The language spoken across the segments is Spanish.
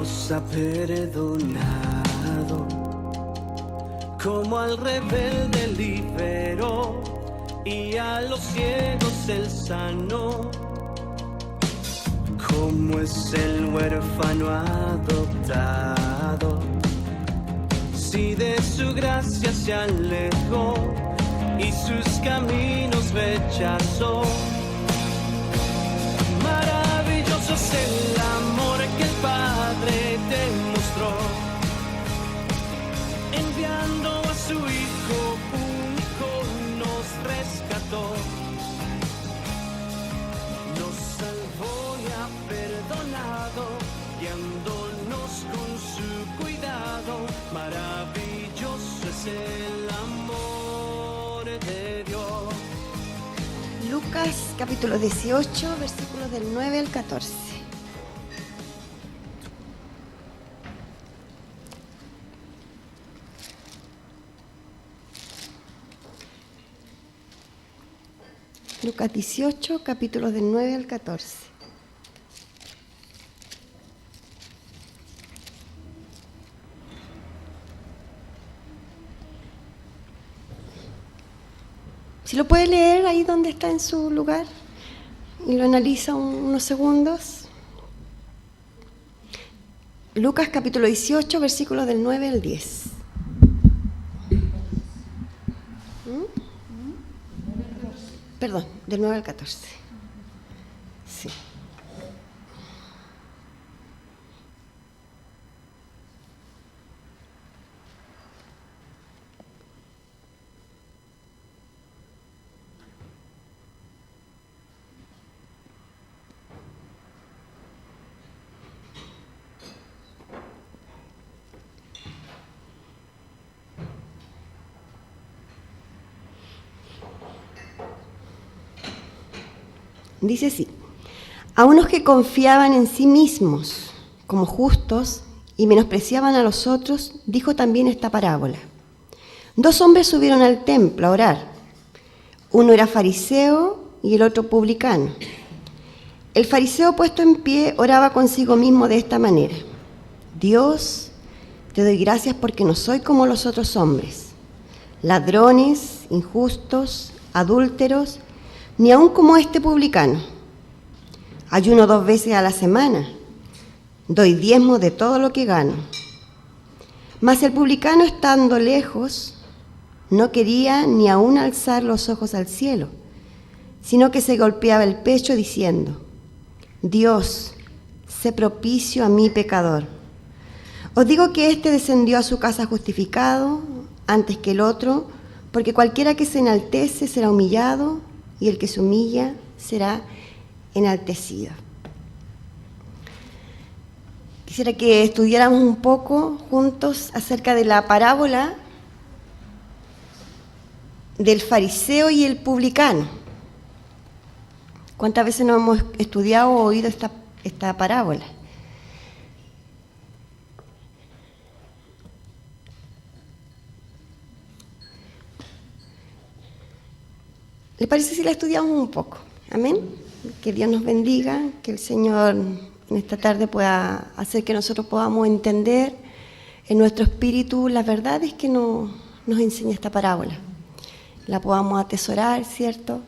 nos ha perdonado, como al rebelde liberó y a los ciegos él sanó, como es el huérfano adoptado. Si de su gracia se alejó y sus caminos rechazó, maravilloso es el amor que el Padre te mostró, enviando a su Hijo único nos rescató, nos salvó y ha perdonado, guiándonos con su cuidado. Maravilloso es el amor de Dios. Lucas capítulo 18, versículos del 9 al 14. Lucas 18, capítulos del 9 al 14. Si lo puede leer ahí donde está en su lugar y lo analiza unos segundos. Lucas capítulo 18, versículos del 9 al 10. Perdón, del 9 al 14. Sí. Dice así: a unos que confiaban en sí mismos como justos y menospreciaban a los otros, dijo también esta parábola. 2 hombres subieron al templo a orar. Uno era fariseo y el otro publicano. El fariseo, puesto en pie, oraba consigo mismo de esta manera: Dios, te doy gracias porque no soy como los otros hombres, ladrones, injustos, adúlteros, ni aun como este publicano. Ayuno 2 veces a la semana, doy diezmo de todo lo que gano. Mas el publicano, estando lejos, no quería ni aun alzar los ojos al cielo, sino que se golpeaba el pecho diciendo: Dios, sé propicio a mí pecador. Os digo que éste descendió a su casa justificado antes que el otro, porque cualquiera que se enaltece será humillado, y el que se humilla será enaltecido. Quisiera que estudiáramos un poco juntos acerca de la parábola del fariseo y el publicano. ¿Cuántas veces no hemos estudiado o oído esta parábola? ¿Le parece si la estudiamos un poco? Amén. Que Dios nos bendiga, que el Señor en esta tarde pueda hacer que nosotros podamos entender en nuestro espíritu las verdades que nos enseña esta parábola. La podamos atesorar, ¿cierto?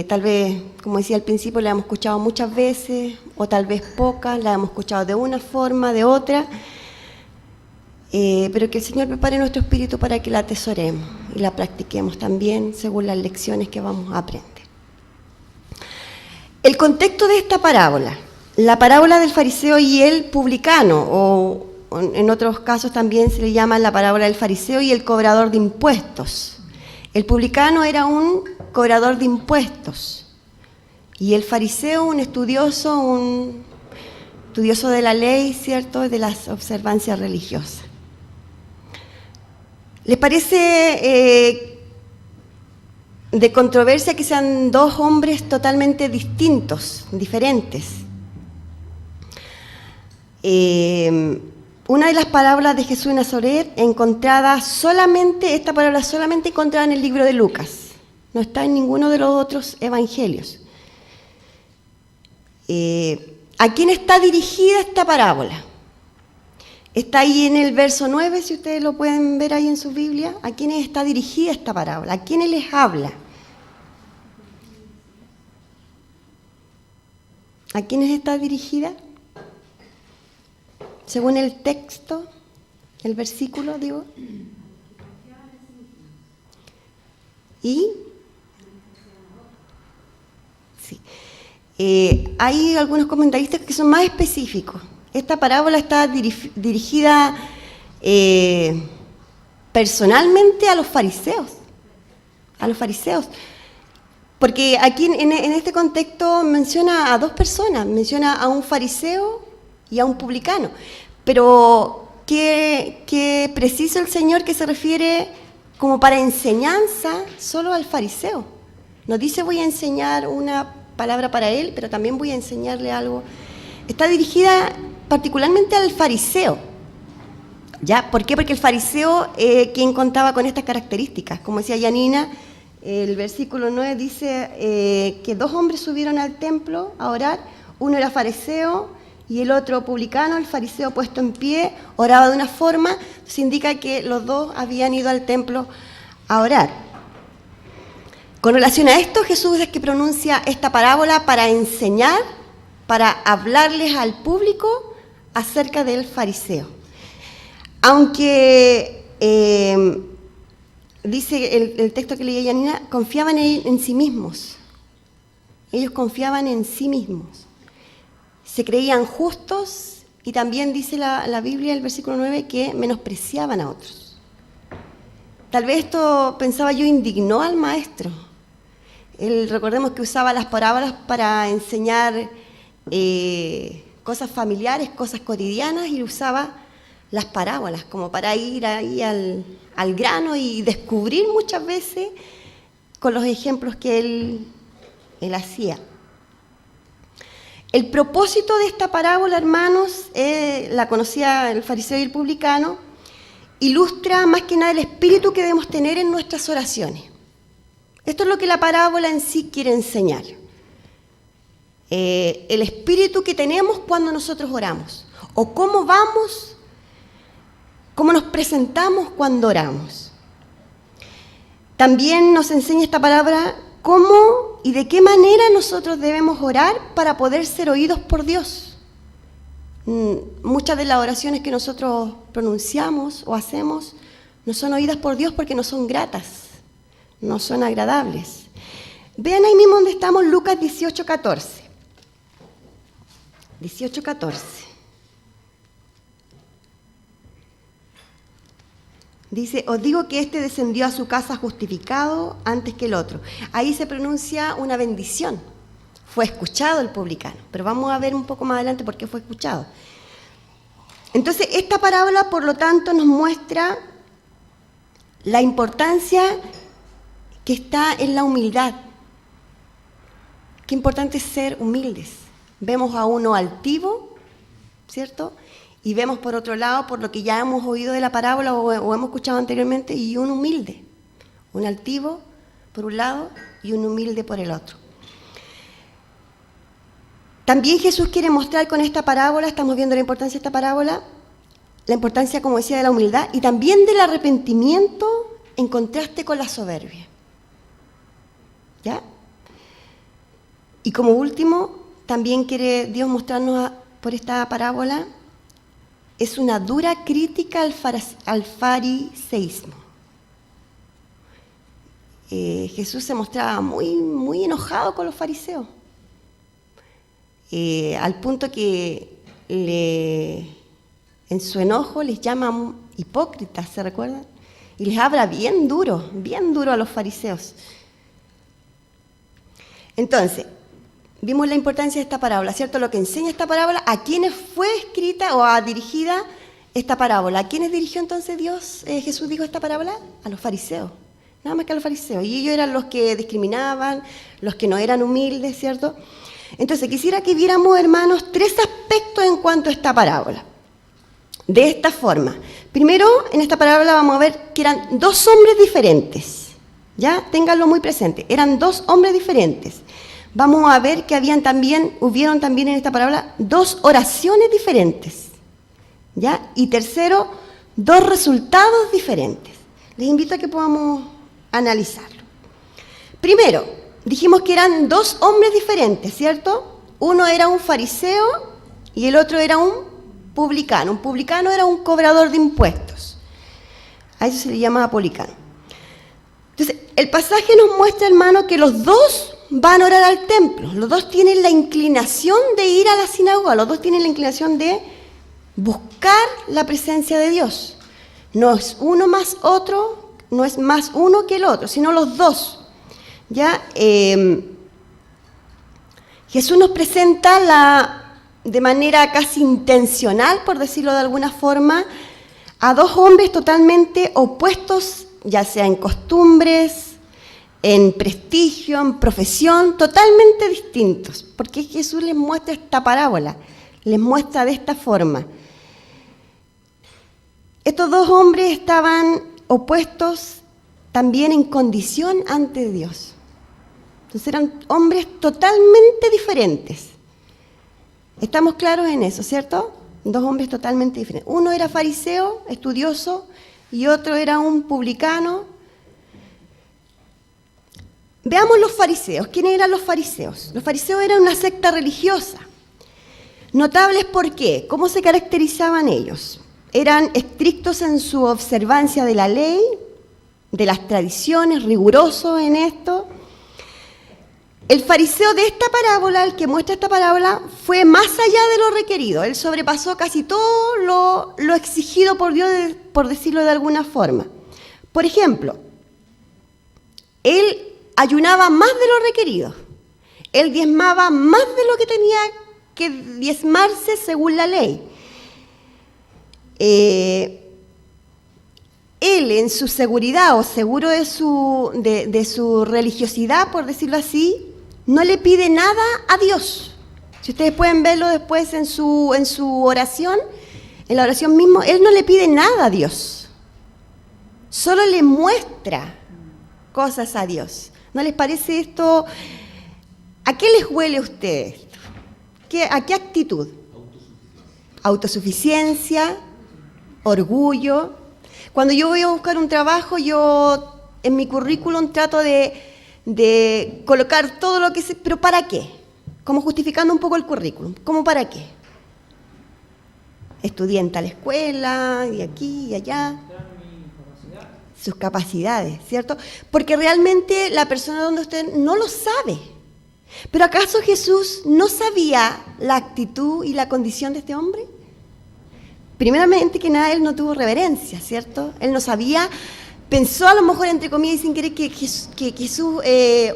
Tal vez, como decía al principio, la hemos escuchado muchas veces, o tal vez pocas, la hemos escuchado de una forma, de otra, pero que el Señor prepare nuestro espíritu para que la atesoremos y la practiquemos también según las lecciones que vamos a aprender. El contexto de esta parábola, la parábola del fariseo y el publicano, o en otros casos también se le llama la parábola del fariseo y el cobrador de impuestos. El publicano era un cobrador de impuestos y el fariseo un estudioso de la ley, ¿cierto?, de las observancias religiosas. ¿Les parece de controversia que sean 2 hombres totalmente distintos, diferentes? Una de las palabras de Jesús de Nazaret esta palabra solamente encontrada en el libro de Lucas, no está en ninguno de los otros evangelios. ¿A quién está dirigida esta parábola? Está ahí en el verso 9, si ustedes lo pueden ver ahí en su Biblia. ¿A quiénes está dirigida esta parábola? ¿A quiénes les habla? ¿A quiénes está dirigida? Según el texto, el versículo, digo. ¿Y? Sí. Hay algunos comentaristas que son más específicos. Esta parábola está dirigida personalmente a los fariseos. A los fariseos. Porque aquí en este contexto menciona a dos personas, menciona a un fariseo y a un publicano. Pero qué preciso el Señor que se refiere como para enseñanza solo al fariseo. No dice voy a enseñar una palabra para él, pero también voy a enseñarle algo. Está dirigida particularmente al fariseo. ¿Ya? ¿Por qué? Porque el fariseo, quien contaba con estas características, como decía Yanina, el versículo 9 dice que dos hombres subieron al templo a orar, uno era fariseo y el otro publicano. El fariseo, puesto en pie, oraba de una forma, se indica que los dos habían ido al templo a orar. Con relación a esto, Jesús es que pronuncia esta parábola para enseñar, para hablarles al público acerca del fariseo. Aunque dice el texto que leía Yanina, confiaban en sí mismos. Ellos confiaban en sí mismos. Se creían justos y también dice la Biblia, el versículo 9, que menospreciaban a otros. Tal vez esto, pensaba yo, indignó al maestro. Recordemos que usaba las parábolas para enseñar cosas familiares, cosas cotidianas, y usaba las parábolas como para ir ahí al grano y descubrir muchas veces con los ejemplos que él hacía. El propósito de esta parábola, hermanos, la conocía el fariseo y el publicano, ilustra más que nada el espíritu que debemos tener en nuestras oraciones. Esto es lo que la parábola en sí quiere enseñar. El espíritu que tenemos cuando nosotros oramos, o cómo vamos, cómo nos presentamos cuando oramos. También nos enseña esta palabra cómo y de qué manera nosotros debemos orar para poder ser oídos por Dios. Muchas de las oraciones que nosotros pronunciamos o hacemos no son oídas por Dios porque no son gratas, no son agradables. Vean ahí mismo donde estamos, Lucas 18:14. 18:14. Dice, os digo que éste descendió a su casa justificado antes que el otro. Ahí se pronuncia una bendición. Fue escuchado el publicano, pero vamos a ver un poco más adelante por qué fue escuchado. Entonces, esta parábola, por lo tanto, nos muestra la importancia que está en la humildad. Qué importante es ser humildes. Vemos a uno altivo, ¿cierto? Y vemos por otro lado, por lo que ya hemos oído de la parábola o hemos escuchado anteriormente, y un humilde. Un altivo por un lado y un humilde por el otro. También Jesús quiere mostrar con esta parábola, estamos viendo la importancia de esta parábola, la importancia, como decía, de la humildad y también del arrepentimiento en contraste con la soberbia. ¿Ya? Y como último, también quiere Dios mostrarnos por esta parábola, es una dura crítica al fariseísmo. Jesús se mostraba muy, muy enojado con los fariseos, al punto que en su enojo les llama hipócritas, ¿se recuerdan? Y les habla bien duro a los fariseos. Entonces, vimos la importancia de esta parábola, ¿cierto? Lo que enseña esta parábola, ¿a quiénes fue escrita o dirigida esta parábola? ¿A quiénes dirigió entonces Dios, Jesús dijo esta parábola? A los fariseos, nada más que a los fariseos. Y ellos eran los que discriminaban, los que no eran humildes, ¿cierto? Entonces, quisiera que viéramos, hermanos, 3 aspectos en cuanto a esta parábola. De esta forma. Primero, en esta parábola vamos a ver que eran 2 hombres diferentes. ¿Ya? Ténganlo muy presente. Eran 2 hombres diferentes. Vamos a ver que hubieron también en esta parábola 2 oraciones diferentes. ¿Ya? Y tercero, dos resultados diferentes. Les invito a que podamos analizarlo. Primero, dijimos que eran dos hombres diferentes, ¿cierto? Uno era un fariseo y el otro era un publicano. Un publicano era un cobrador de impuestos. A eso se le llama publicano. Entonces, el pasaje nos muestra, hermano, que los dos van a orar al templo. Los dos tienen la inclinación de ir a la sinagoga. Los dos tienen la inclinación de buscar la presencia de Dios. No es uno más otro, no es más uno que el otro, sino los dos. ¿Ya? Jesús nos presenta de manera casi intencional, por decirlo de alguna forma, a dos hombres totalmente opuestos, ya sea en costumbres, en prestigio, en profesión, totalmente distintos. Porque Jesús les muestra esta parábola, les muestra de esta forma. Estos dos hombres estaban opuestos también en condición ante Dios. Entonces eran hombres totalmente diferentes. Estamos claros en eso, ¿cierto? Dos hombres totalmente diferentes. Uno era fariseo, estudioso, y otro era un publicano. Veamos los fariseos. ¿Quiénes eran los fariseos? Los fariseos eran una secta religiosa. Notables ¿por qué? ¿Cómo se caracterizaban ellos? Eran estrictos en su observancia de la ley, de las tradiciones, rigurosos en esto. El fariseo de esta parábola, el que muestra esta parábola, fue más allá de lo requerido. Él sobrepasó casi todo lo exigido por Dios, por decirlo de alguna forma. Por ejemplo, él ayunaba más de lo requerido. Él diezmaba más de lo que tenía que diezmarse según la ley. Él, en su seguridad o seguro de su religiosidad, por decirlo así, no le pide nada a Dios. Si ustedes pueden verlo después en su oración, en la oración mismo, él no le pide nada a Dios. Solo le muestra cosas a Dios. ¿No les parece esto? ¿A qué les huele a ustedes esto? ¿A qué actitud? Autosuficiencia, orgullo. Cuando yo voy a buscar un trabajo, yo en mi currículum trato de colocar todo lo que sé, pero ¿para qué? Como justificando un poco el currículum. ¿Cómo para qué? Estudié en tal escuela, y aquí y allá. Sus capacidades, ¿cierto? Porque realmente la persona donde usted no lo sabe. ¿Pero acaso Jesús no sabía la actitud y la condición de este hombre? Primeramente que nada, él no tuvo reverencia, ¿cierto? Él no sabía, pensó a lo mejor entre comillas y sin querer que Jesús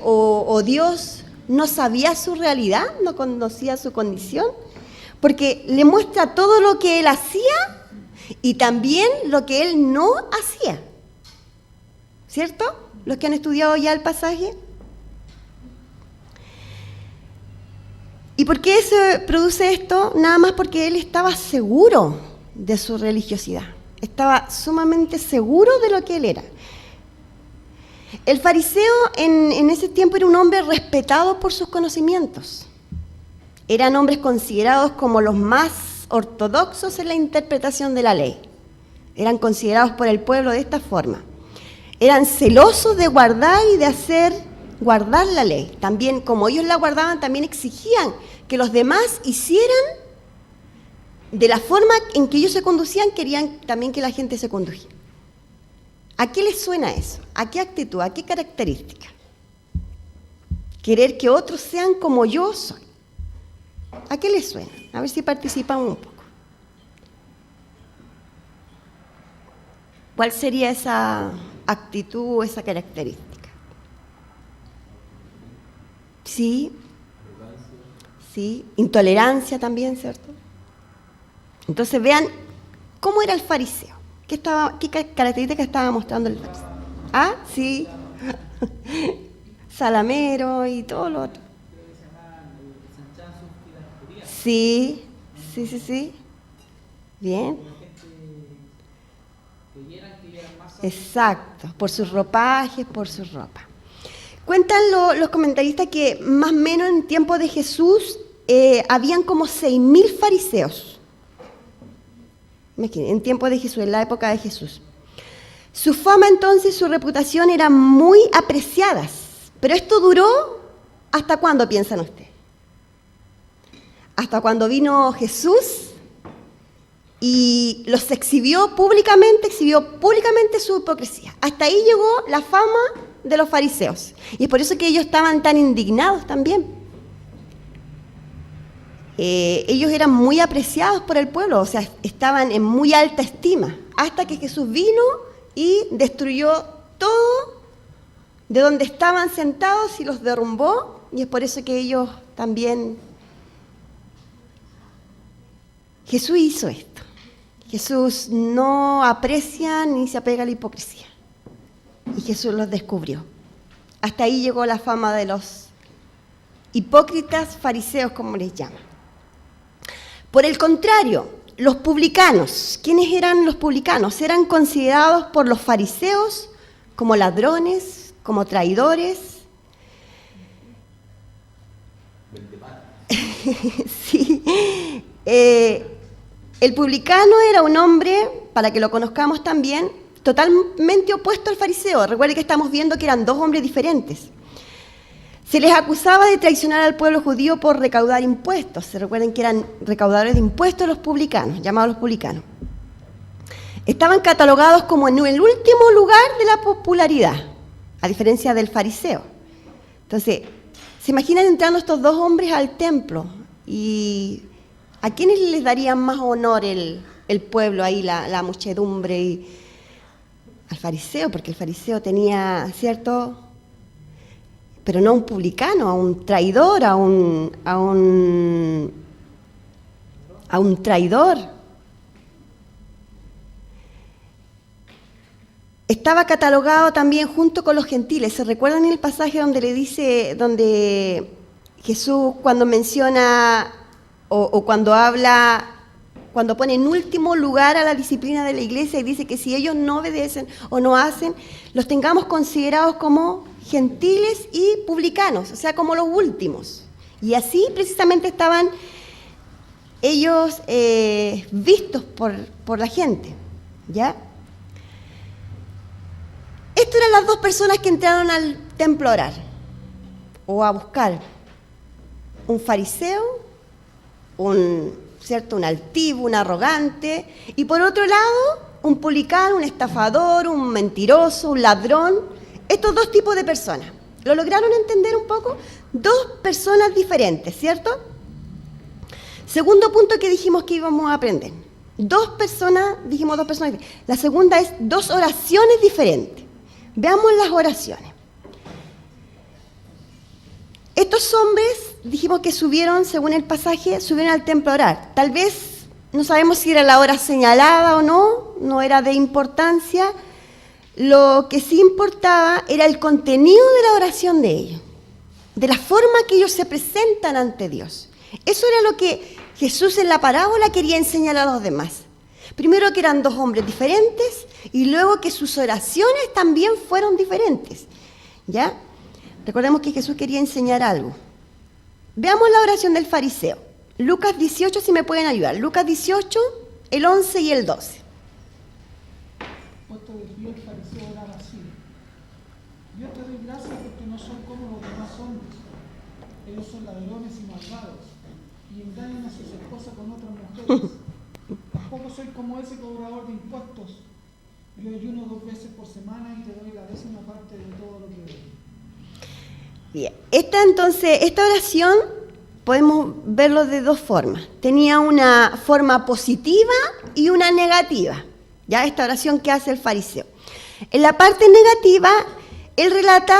o Dios no sabía su realidad, no conocía su condición, porque le muestra todo lo que él hacía y también lo que él no hacía, ¿cierto? Los que han estudiado ya el pasaje. ¿Y por qué se produce esto? Nada más porque él estaba seguro de su religiosidad. Estaba sumamente seguro de lo que él era. El fariseo en ese tiempo era un hombre respetado por sus conocimientos. Eran hombres considerados como los más ortodoxos en la interpretación de la ley. Eran considerados por el pueblo de esta forma. Eran celosos de guardar y de hacer guardar la ley. También, como ellos la guardaban, también exigían que los demás hicieran de la forma en que ellos se conducían, querían también que la gente se condujera. ¿A qué les suena eso? ¿A qué actitud? ¿A qué característica? Querer que otros sean como yo soy. ¿A qué les suena? A ver si participan un poco. ¿Cuál sería esa actitud o esa característica? Sí, sí, intolerancia también, ¿cierto? Entonces vean cómo era el fariseo, qué características estaba mostrando el fariseo. Ah, sí, salamero y todo lo otro. Sí, sí, sí, sí. Bien. Exacto, por sus ropajes, por sus ropas. Cuentan los comentaristas que más o menos en tiempo de Jesús habían como 6.000 fariseos. Imagínense, en tiempo de Jesús, en la época de Jesús. Su fama entonces, su reputación eran muy apreciadas. Pero esto duró, ¿hasta cuándo piensan ustedes? Hasta cuando vino Jesús y los exhibió públicamente su hipocresía. Hasta ahí llegó la fama de los fariseos. Y es por eso que ellos estaban tan indignados también. Ellos eran muy apreciados por el pueblo, o sea, estaban en muy alta estima, hasta que Jesús vino y destruyó todo de donde estaban sentados y los derrumbó, y es por eso que ellos también... Jesús hizo esto. Jesús no aprecia ni se apega a la hipocresía. Y Jesús los descubrió. Hasta ahí llegó la fama de los hipócritas fariseos, como les llaman. Por el contrario, los publicanos, ¿quiénes eran los publicanos? Eran considerados por los fariseos como ladrones, como traidores. Sí. El publicano era un hombre, para que lo conozcamos también, totalmente opuesto al fariseo. Recuerden que estamos viendo que eran dos hombres diferentes. Se les acusaba de traicionar al pueblo judío por recaudar impuestos. Se recuerden que eran recaudadores de impuestos los publicanos, llamados los publicanos. Estaban catalogados como en el último lugar de la popularidad, a diferencia del fariseo. Entonces, ¿se imaginan entrando estos dos hombres al templo? ¿Y a quiénes les darían más honor el pueblo ahí, la muchedumbre? Y al fariseo, porque el fariseo tenía, ¿cierto? Pero no a un publicano, a un traidor, a un traidor. Estaba catalogado también junto con los gentiles. ¿Se recuerdan el pasaje donde le dice, donde Jesús cuando menciona o cuando habla, cuando pone en último lugar a la disciplina de la iglesia y dice que si ellos no obedecen o no hacen, los tengamos considerados como gentiles y publicanos, o sea, como los últimos? Y así precisamente estaban ellos vistos por la gente, ¿ya? Estas eran las dos personas que entraron al templo a orar o a buscar. Un fariseo, un altivo, un arrogante, y por otro lado, un publicano, un estafador, un mentiroso, un ladrón. Estos dos tipos de personas. ¿Lo lograron entender un poco? Dos personas diferentes, ¿cierto? Segundo punto que dijimos que íbamos a aprender. Dos personas diferentes. La segunda es dos oraciones diferentes. Veamos las oraciones. Estos hombres, dijimos que subieron, según el pasaje, subieron al templo a orar. Tal vez, no sabemos si era la hora señalada o no era de importancia. Lo que sí importaba era el contenido de la oración de ellos, de la forma que ellos se presentan ante Dios. Eso era lo que Jesús en la parábola quería enseñar a los demás. Primero que eran dos hombres diferentes y luego que sus oraciones también fueron diferentes. ¿Ya? Recordemos que Jesús quería enseñar algo. Veamos la oración del fariseo. Lucas 18, si me pueden ayudar. Lucas 18, el 11 y el 12. Puesto de pie, el fariseo oraba así: Yo te doy gracias porque no son como los demás hombres. Ellos son ladrones y malvados y engañan a sus esposas con otras mujeres. Tampoco soy como ese cobrador de impuestos. Yo ayuno 2 veces por semana y te doy la 10ª parte de todo lo que doy. Bien, esta oración podemos verlo de dos formas. Tenía una forma positiva y una negativa. Ya esta oración que hace el fariseo. En la parte negativa, él relata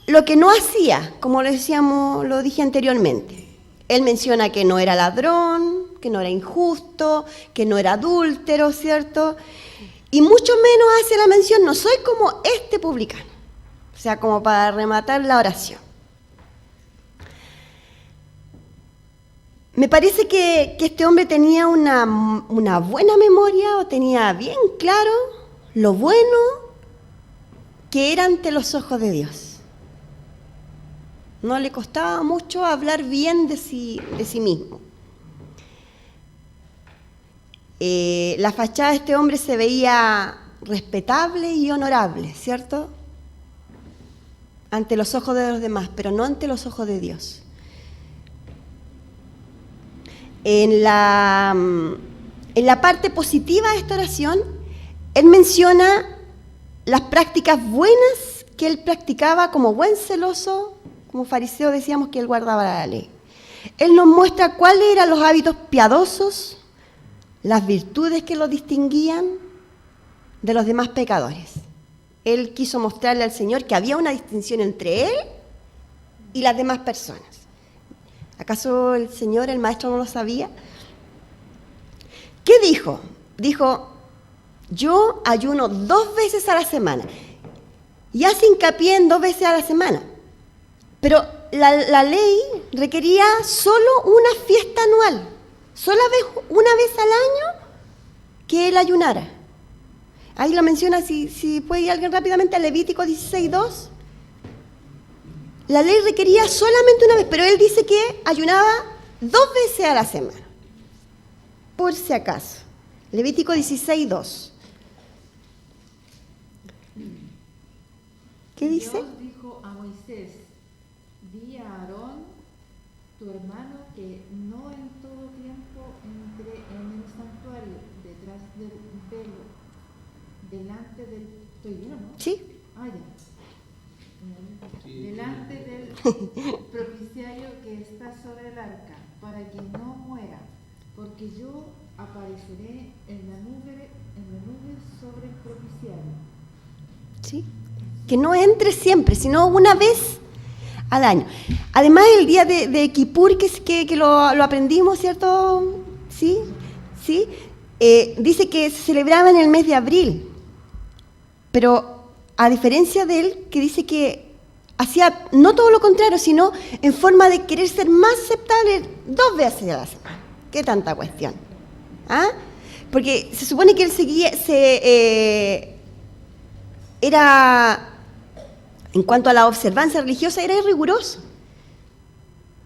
lo que no hacía, como lo dije anteriormente. Él menciona que no era ladrón, que no era injusto, que no era adúltero, ¿cierto? Y mucho menos hace la mención, no soy como este publicano. O sea, como para rematar la oración. Me parece que este hombre tenía una buena memoria o tenía bien claro lo bueno que era ante los ojos de Dios. No le costaba mucho hablar bien de sí mismo. La fachada de este hombre se veía respetable y honorable, ¿cierto? Ante los ojos de los demás, pero no ante los ojos de Dios. En la parte positiva de esta oración, él menciona las prácticas buenas que él practicaba como buen celoso, como fariseo decíamos que él guardaba la ley. Él nos muestra cuáles eran los hábitos piadosos, las virtudes que lo distinguían de los demás pecadores. Él quiso mostrarle al Señor que había una distinción entre él y las demás personas. ¿Acaso el Señor, el Maestro, no lo sabía? ¿Qué dijo? Dijo, yo ayuno 2 veces a la semana. Y hace hincapié en 2 veces a la semana. Pero la ley requería solo una fiesta anual. Solo una vez al año que él ayunara. Ahí lo menciona, si puede ir alguien rápidamente, a Levítico 16:2. La ley requería solamente una vez, pero él dice que ayunaba 2 veces a la semana. Por si acaso. Levítico 16:2. ¿Qué dice? Dios dijo a Moisés, di a Aarón, tu hermano, que no en todo tiempo entre en el santuario, detrás del velo, delante del... ¿Estoy bien o no? Sí. Ah, ya. Delante del propiciario que está sobre el arca, para que no muera, porque yo apareceré en la nube sobre el propiciario. Sí. Que no entre siempre, sino una vez al año. Además, el día de Kippur, que lo aprendimos, ¿cierto? Sí, sí. Dice que se celebraba en el mes de abril. Pero a diferencia de él, que dice que hacía no todo lo contrario, sino en forma de querer ser más aceptable 2 veces a la semana. ¿Qué tanta cuestión? ¿Ah? Porque se supone que él era, en cuanto a la observancia religiosa, era riguroso,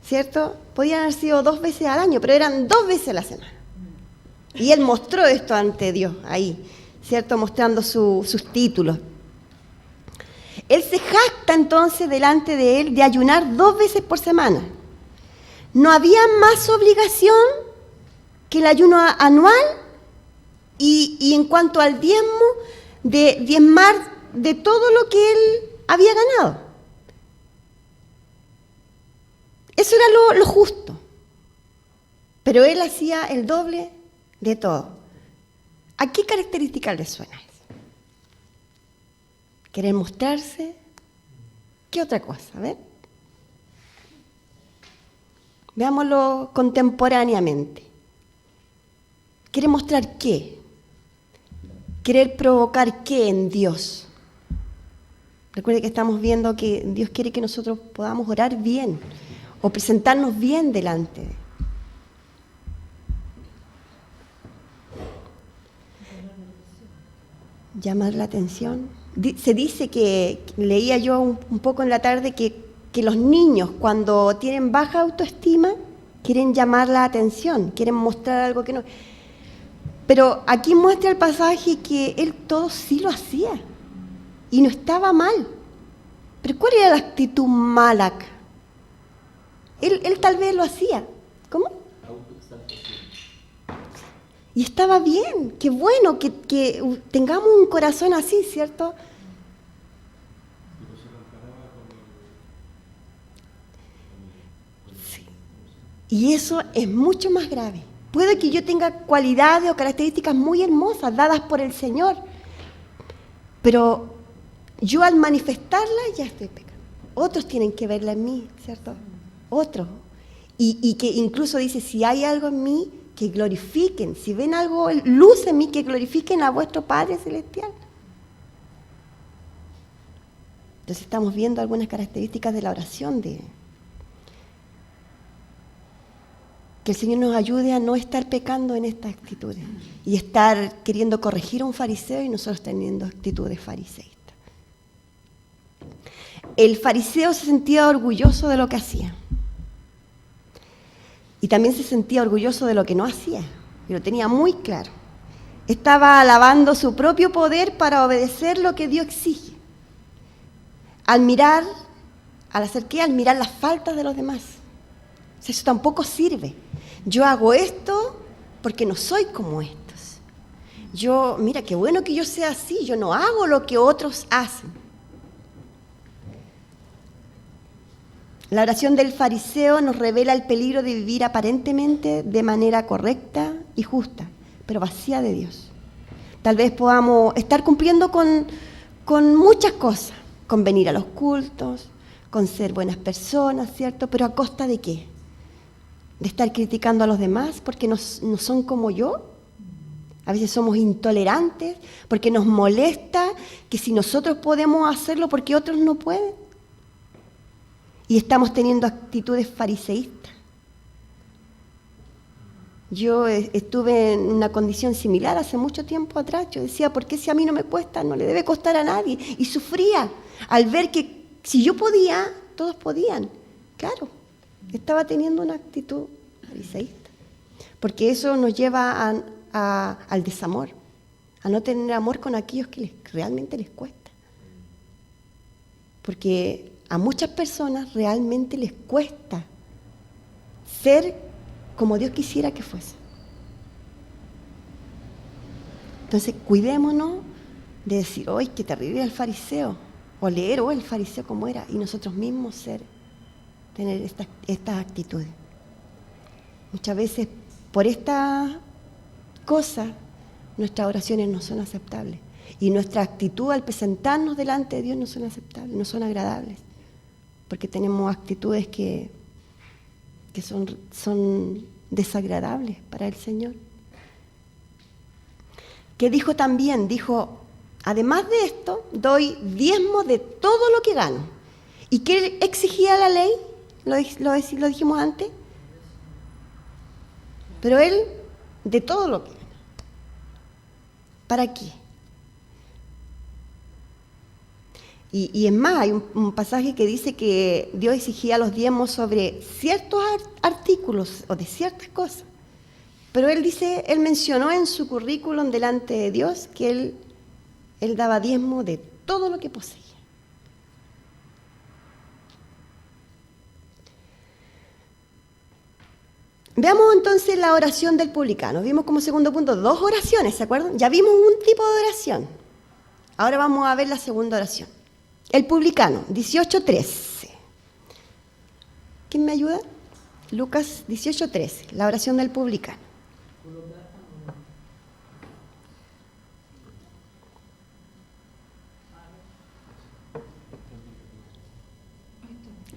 ¿cierto? Podían haber sido 2 veces al año, pero eran 2 veces a la semana. Y él mostró esto ante Dios, ahí, ¿cierto? Mostrando sus títulos. Él se jacta entonces delante de él de ayunar 2 veces por semana. No había más obligación que el ayuno anual y en cuanto al diezmo, de diezmar de todo lo que él había ganado. Eso era lo justo. Pero él hacía el doble de todo. ¿A qué características le suena eso? ¿Querer mostrarse? ¿Qué otra cosa? A ver. Veámoslo contemporáneamente. ¿Quiere mostrar qué? ¿Querer provocar qué en Dios? Recuerde que estamos viendo que Dios quiere que nosotros podamos orar bien o presentarnos bien delante de Él. Llamar la atención. Se dice que, leía yo un poco en la tarde, que los niños cuando tienen baja autoestima quieren llamar la atención, quieren mostrar algo que no. Pero aquí muestra el pasaje que él todo sí lo hacía y no estaba mal. Pero ¿cuál era la actitud mala acá? Él tal vez lo hacía. ¿Cómo? Y estaba bien, qué bueno que tengamos un corazón así, ¿cierto? Sí. Y eso es mucho más grave. Puede que yo tenga cualidades o características muy hermosas dadas por el Señor, pero yo al manifestarlas ya estoy pecando. Otros tienen que verla en mí, ¿cierto? Otros. Y que incluso dice, si hay algo en mí, que glorifiquen. Si ven algo, luz en mí, que glorifiquen a vuestro Padre Celestial. Entonces estamos viendo algunas características de la oración que el Señor nos ayude a no estar pecando en estas actitudes y estar queriendo corregir a un fariseo y nosotros teniendo actitudes fariseístas. El fariseo se sentía orgulloso de lo que hacía y también se sentía orgulloso de lo que no hacía y lo tenía muy claro. estaba alabando su propio poder para obedecer lo que Dios exige. Al hacer qué, al mirar las faltas de los demás. O sea, eso tampoco sirve. Yo hago esto porque no soy como estos. Mira, qué bueno que yo sea así, yo no hago lo que otros hacen. La oración del fariseo nos revela el peligro de vivir aparentemente de manera correcta y justa, pero vacía de Dios. Tal vez podamos estar cumpliendo con muchas cosas, con venir a los cultos, con ser buenas personas, ¿cierto? Pero ¿a costa de qué? ¿De estar criticando a los demás porque no son como yo? A veces somos intolerantes porque nos molesta que si nosotros podemos hacerlo, porque otros no pueden. Y estamos teniendo actitudes fariseístas. Yo estuve en una condición similar hace mucho tiempo atrás. Yo decía, ¿por qué si a mí no me cuesta? No le debe costar a nadie. Y sufría al ver que si yo podía, todos podían. Claro, estaba teniendo una actitud fariseísta. Porque eso nos lleva al desamor, a no tener amor con aquellos que realmente les cuesta. Porque a muchas personas realmente les cuesta ser como Dios quisiera que fuese. Entonces, cuidémonos de decir, ¡ay, qué terrible el fariseo! O leer, ¡oh, el fariseo cómo era! Y nosotros mismos tener estas actitudes. Muchas veces, por esta cosa, nuestras oraciones no son aceptables. Y nuestra actitud al presentarnos delante de Dios no son aceptables, no son agradables. Porque tenemos actitudes que son desagradables para el Señor. Que dijo también, además de esto, doy diezmo de todo lo que gano. ¿Y qué exigía la ley? Lo dijimos antes. Pero él, de todo lo que gana. ¿Para qué? Y es más, hay un pasaje que dice que Dios exigía los diezmos sobre ciertos artículos o de ciertas cosas. Pero él mencionó en su currículum delante de Dios que él daba diezmo de todo lo que poseía. Veamos entonces la oración del publicano. Vimos como segundo punto 2 oraciones, ¿se acuerdan? Ya vimos un tipo de oración. Ahora vamos a ver la segunda oración. El publicano, 18:13. ¿Quién me ayuda? Lucas 18:13, la oración del publicano.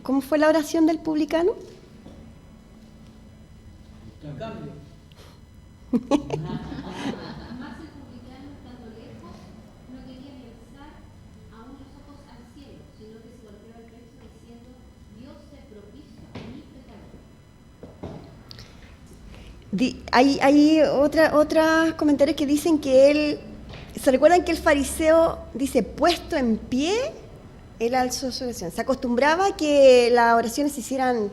¿Cómo fue la oración del publicano? Cambio. Más el publicano, estando lejos, no quería ni alzar aún los ojos al cielo, sino que se golpeaba el pecho diciendo, Dios se propicio a mi pecador. Hay otros comentarios que dicen que él, ¿se recuerdan que el fariseo dice, puesto en pie, él alzó su oración? Se acostumbraba a que las oraciones se hicieran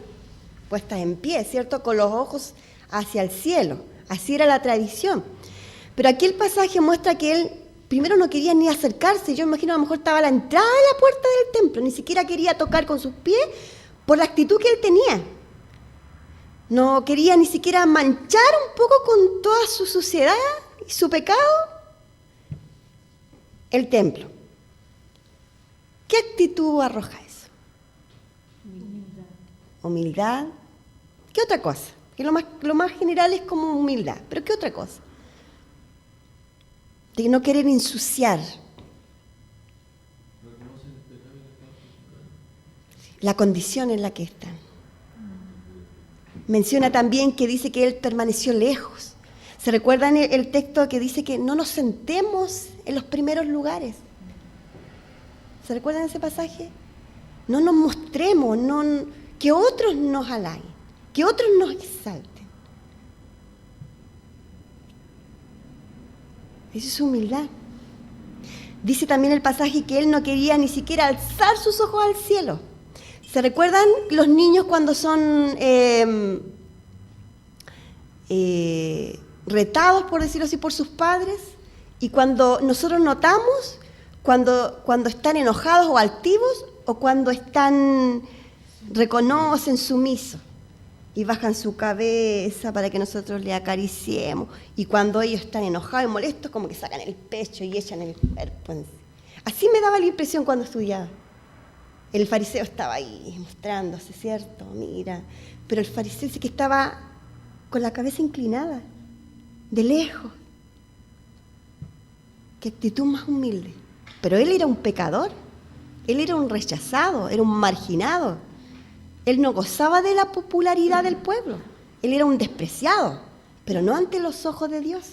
puestas en pie, ¿cierto? Con los ojos hacia el cielo. Así era la tradición. Pero aquí el pasaje muestra que él primero no quería ni acercarse. Yo imagino a lo mejor estaba a la entrada de la puerta del templo. Ni siquiera quería tocar con sus pies por la actitud que él tenía. No quería ni siquiera manchar un poco con toda su suciedad y su pecado el templo. ¿Qué actitud arroja eso? Humildad. ¿Qué otra cosa? Que lo más general es como humildad. ¿Pero qué otra cosa? De no querer ensuciar. La condición en la que están. Menciona también que dice que él permaneció lejos. ¿Se recuerdan el texto que dice que no nos sentemos en los primeros lugares? ¿Se recuerdan ese pasaje? No nos mostremos, que otros nos halaguen, que otros nos exalten. Eso es humildad. Dice también el pasaje que él no quería ni siquiera alzar sus ojos al cielo. ¿Se recuerdan los niños cuando son retados, por decirlo así, por sus padres, y cuando nosotros notamos cuando están enojados o altivos o cuando reconocen sumisos y bajan su cabeza para que nosotros le acariciemos, y cuando ellos están enojados y molestos como que sacan el pecho y echan el cuerpo. Así me daba la impresión cuando estudiaba. El fariseo estaba ahí mostrándose, ¿cierto? Mira, pero el fariseo sí que estaba con la cabeza inclinada, de lejos. Qué actitud más humilde. Pero él era un pecador, él era un rechazado, era un marginado. Él no gozaba de la popularidad del pueblo, él era un despreciado, pero no ante los ojos de Dios.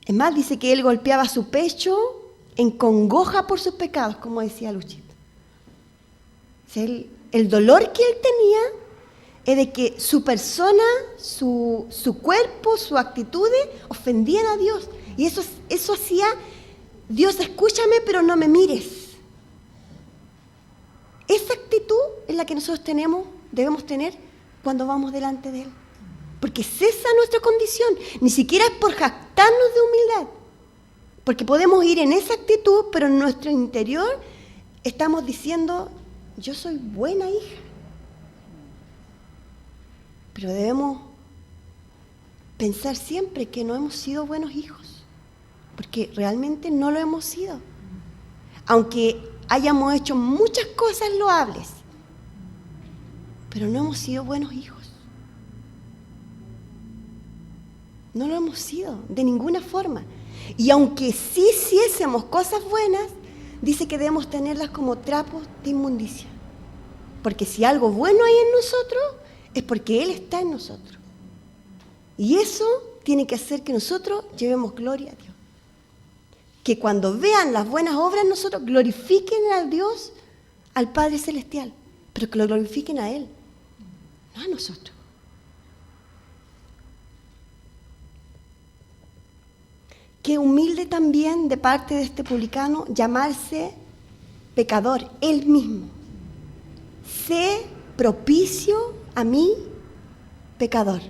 Es más, dice que él golpeaba su pecho en congoja por sus pecados, como decía Luchito. O sea, el dolor que él tenía es de que su persona, su cuerpo, sus actitudes ofendían a Dios. Y eso hacía, Dios, escúchame, pero no me mires. Esa actitud es la que nosotros debemos tener cuando vamos delante de Él. Porque es esa nuestra condición. Ni siquiera es por jactarnos de humildad. Porque podemos ir en esa actitud, pero en nuestro interior estamos diciendo, yo soy buena hija. Pero debemos pensar siempre que no hemos sido buenos hijos, porque realmente no lo hemos sido. Aunque hayamos hecho muchas cosas loables, pero no hemos sido buenos hijos. No lo hemos sido, de ninguna forma. Y aunque sí hiciésemos cosas buenas, dice que debemos tenerlas como trapos de inmundicia. Porque si algo bueno hay en nosotros, es porque Él está en nosotros. Y eso tiene que hacer que nosotros llevemos gloria a Dios. Que cuando vean las buenas obras en nosotros, glorifiquen a Dios, al Padre Celestial, pero que lo glorifiquen a Él, no a nosotros. Qué humilde también de parte de este publicano llamarse pecador, él mismo. Sé propicio a mí, pecador.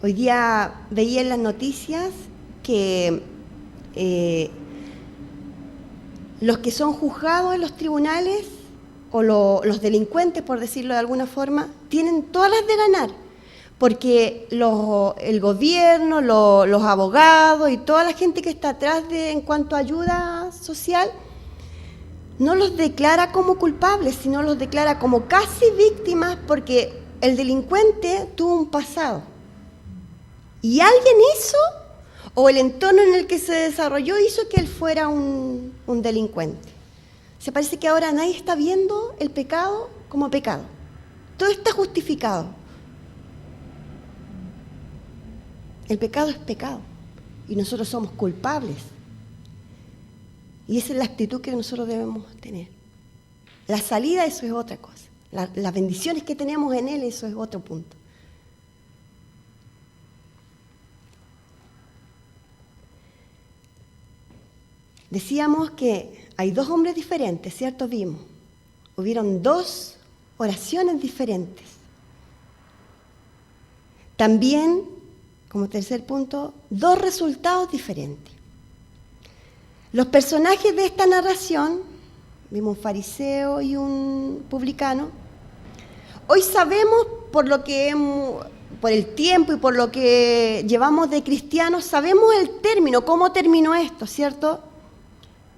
Hoy día veía en las noticias que los que son juzgados en los tribunales, o los delincuentes, por decirlo de alguna forma, tienen todas las de ganar, porque el gobierno, los abogados y toda la gente que está atrás en cuanto a ayuda social, no los declara como culpables, sino los declara como casi víctimas, porque el delincuente tuvo un pasado. Y alguien hizo, o el entorno en el que se desarrolló hizo que él fuera un delincuente. Se parece que ahora nadie está viendo el pecado como pecado. Todo está justificado. El pecado es pecado y nosotros somos culpables. Y esa es la actitud que nosotros debemos tener. La salida, eso es otra cosa. Las bendiciones que tenemos en Él, eso es otro punto. Decíamos que hay dos hombres diferentes, ¿cierto? Hubieron dos oraciones diferentes. También, como tercer punto, dos resultados diferentes. Los personajes de esta narración, vimos un fariseo y un publicano, hoy sabemos por el tiempo y por lo que llevamos de cristianos, sabemos el término, cómo terminó esto, ¿cierto?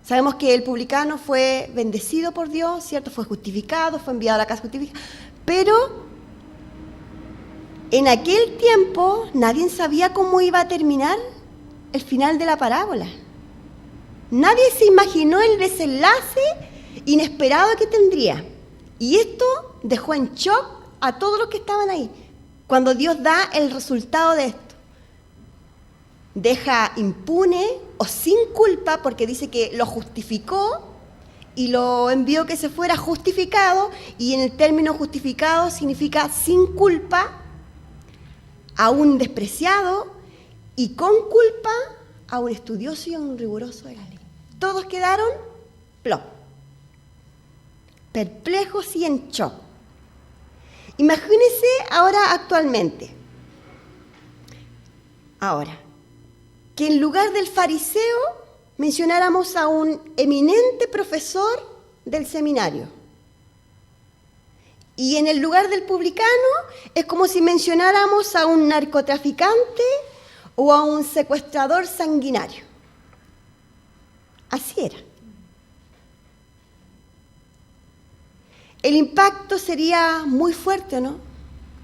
Sabemos que el publicano fue bendecido por Dios, ¿cierto? Fue justificado, fue enviado a la casa justificada, pero en aquel tiempo nadie sabía cómo iba a terminar el final de la parábola. Nadie se imaginó el desenlace inesperado que tendría. Y esto dejó en shock a todos los que estaban ahí. Cuando Dios da el resultado de esto, deja impune o sin culpa, porque dice que lo justificó y lo envió que se fuera justificado, y en el término justificado significa sin culpa a un despreciado, y con culpa a un estudioso y a un riguroso de la ley. Todos quedaron plop, perplejos y en shock. Imagínense ahora actualmente. Ahora, que en lugar del fariseo mencionáramos a un eminente profesor del seminario. Y en el lugar del publicano es como si mencionáramos a un narcotraficante o a un secuestrador sanguinario. Así era. El impacto sería muy fuerte, ¿no?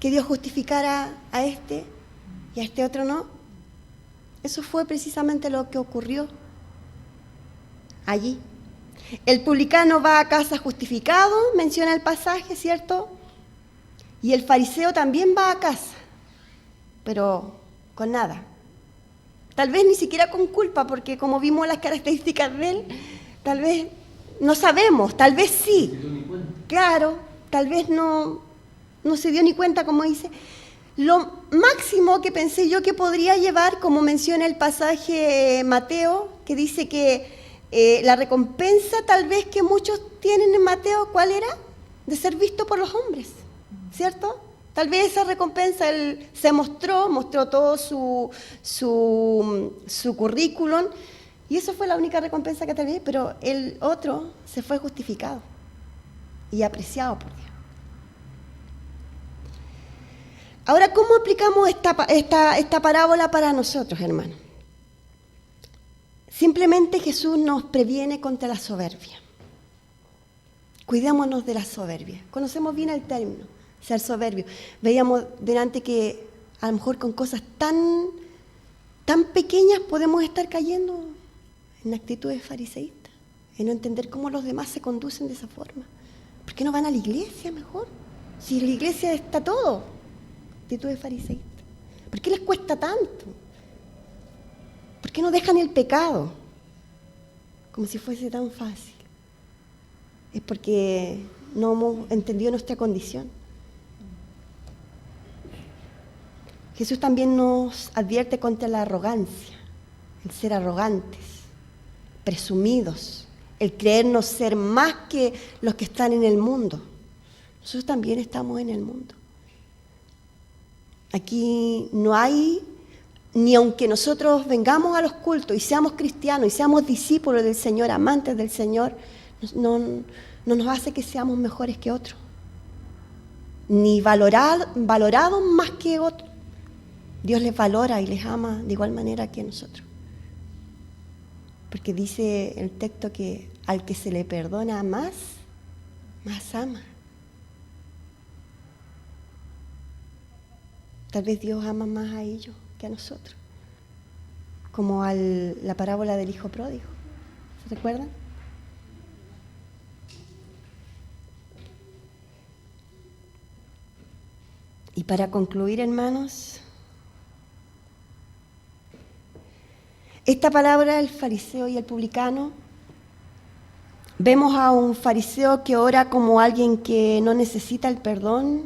Que Dios justificara a este y a este otro no. Eso fue precisamente lo que ocurrió allí. El publicano va a casa justificado, menciona el pasaje, ¿cierto? Y el fariseo también va a casa, pero con nada. Tal vez ni siquiera con culpa, porque como vimos las características de él, tal vez no sabemos, tal vez sí. Claro, tal vez no se dio ni cuenta, como dice. Lo máximo que pensé yo que podría llevar, como menciona el pasaje Mateo, que dice que la recompensa tal vez que muchos tienen en Mateo, ¿cuál era? De ser visto por los hombres, ¿cierto? Tal vez esa recompensa él se mostró todo su currículum, y eso fue la única recompensa que tal vez, pero el otro se fue justificado y apreciado por Dios. Ahora, ¿cómo aplicamos esta parábola para nosotros, hermanos? Simplemente Jesús nos previene contra la soberbia. Cuidémonos de la soberbia. Conocemos bien el término, ser soberbio. Veíamos delante que a lo mejor con cosas tan pequeñas podemos estar cayendo en actitudes fariseístas, en no entender cómo los demás se conducen de esa forma. ¿Por qué no van a la iglesia mejor? Si en la iglesia está todo. Actitudes fariseístas. ¿Por qué les cuesta tanto? ¿Por qué no dejan el pecado? Como si fuese tan fácil. Es porque no hemos entendido nuestra condición. Jesús también nos advierte contra la arrogancia, el ser arrogantes, presumidos, el creernos ser más que los que están en el mundo. Nosotros también estamos en el mundo. Aquí no hay, ni aunque nosotros vengamos a los cultos y seamos cristianos y seamos discípulos del Señor, amantes del Señor, no nos hace que seamos mejores que otros, ni valorados más que otros. Dios les valora y les ama de igual manera que nosotros. Porque dice el texto que al que se le perdona más ama. Tal vez Dios ama más a ellos que a nosotros. Como la parábola del hijo pródigo. ¿Se recuerdan? Y para concluir, hermanos, esta palabra, el fariseo y el publicano, vemos a un fariseo que ora como alguien que no necesita el perdón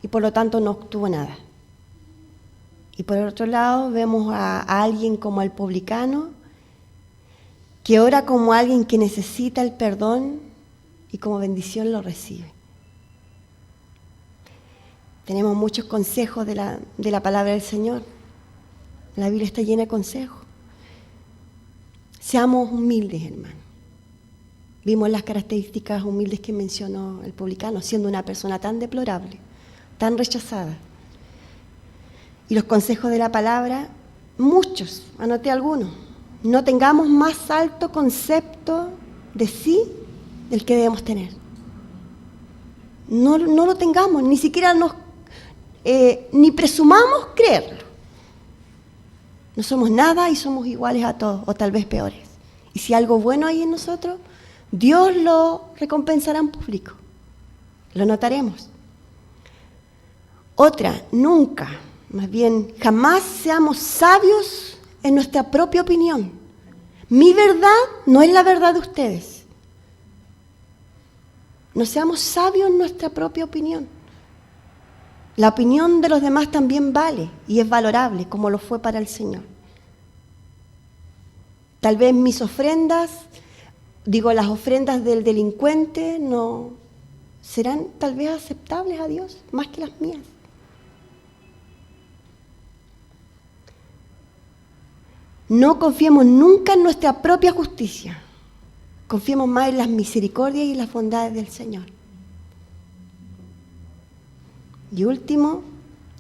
y por lo tanto no obtuvo nada. Y por otro lado vemos a alguien como el publicano, que ora como alguien que necesita el perdón y como bendición lo recibe. Tenemos muchos consejos de la palabra del Señor. La Biblia está llena de consejos. Seamos humildes, hermano. Vimos las características humildes que mencionó el publicano, siendo una persona tan deplorable, tan rechazada. Y los consejos de la palabra, muchos, anoté algunos. No tengamos más alto concepto de sí del que debemos tener. No lo tengamos, ni siquiera ni presumamos creerlo. No somos nada y somos iguales a todos, o tal vez peores. Y si algo bueno hay en nosotros, Dios lo recompensará en público. Lo notaremos. Otra, nunca, más bien jamás seamos sabios en nuestra propia opinión. Mi verdad no es la verdad de ustedes. No seamos sabios en nuestra propia opinión. La opinión de los demás también vale y es valorable, como lo fue para el Señor. Tal vez mis ofrendas, las ofrendas del delincuente, no serán tal vez aceptables a Dios más que las mías. No confiemos nunca en nuestra propia justicia. Confiemos más en las misericordias y las bondades del Señor. Y último,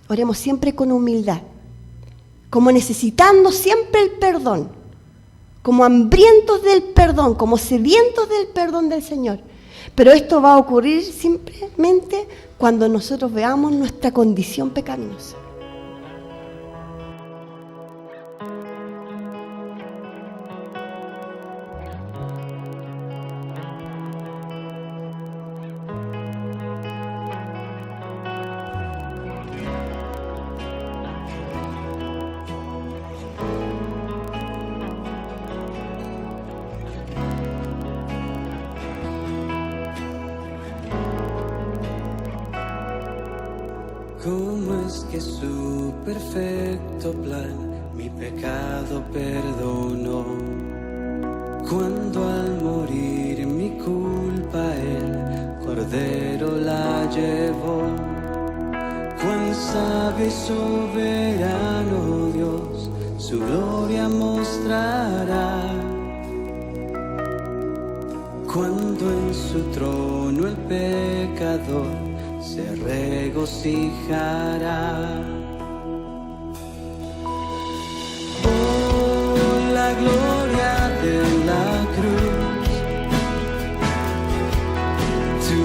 oremos siempre con humildad, como necesitando siempre el perdón, como hambrientos del perdón, como sedientos del perdón del Señor. Pero esto va a ocurrir simplemente cuando nosotros veamos nuestra condición pecaminosa. ¿Cómo es que su perfecto plan mi pecado perdonó? Cuando al morir mi culpa el Cordero la llevó. Cuán sabio y soberano Dios su gloria mostrará. Cuando en su trono el pecador se regocijará. Oh, la gloria de la cruz, tu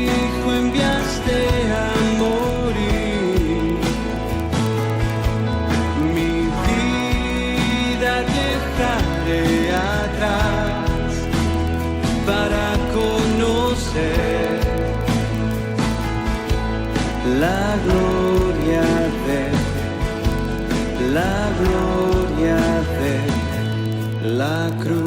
Hijo enviaste a morir. Mi vida dejaré atrás para conocer la gloria de la cruz.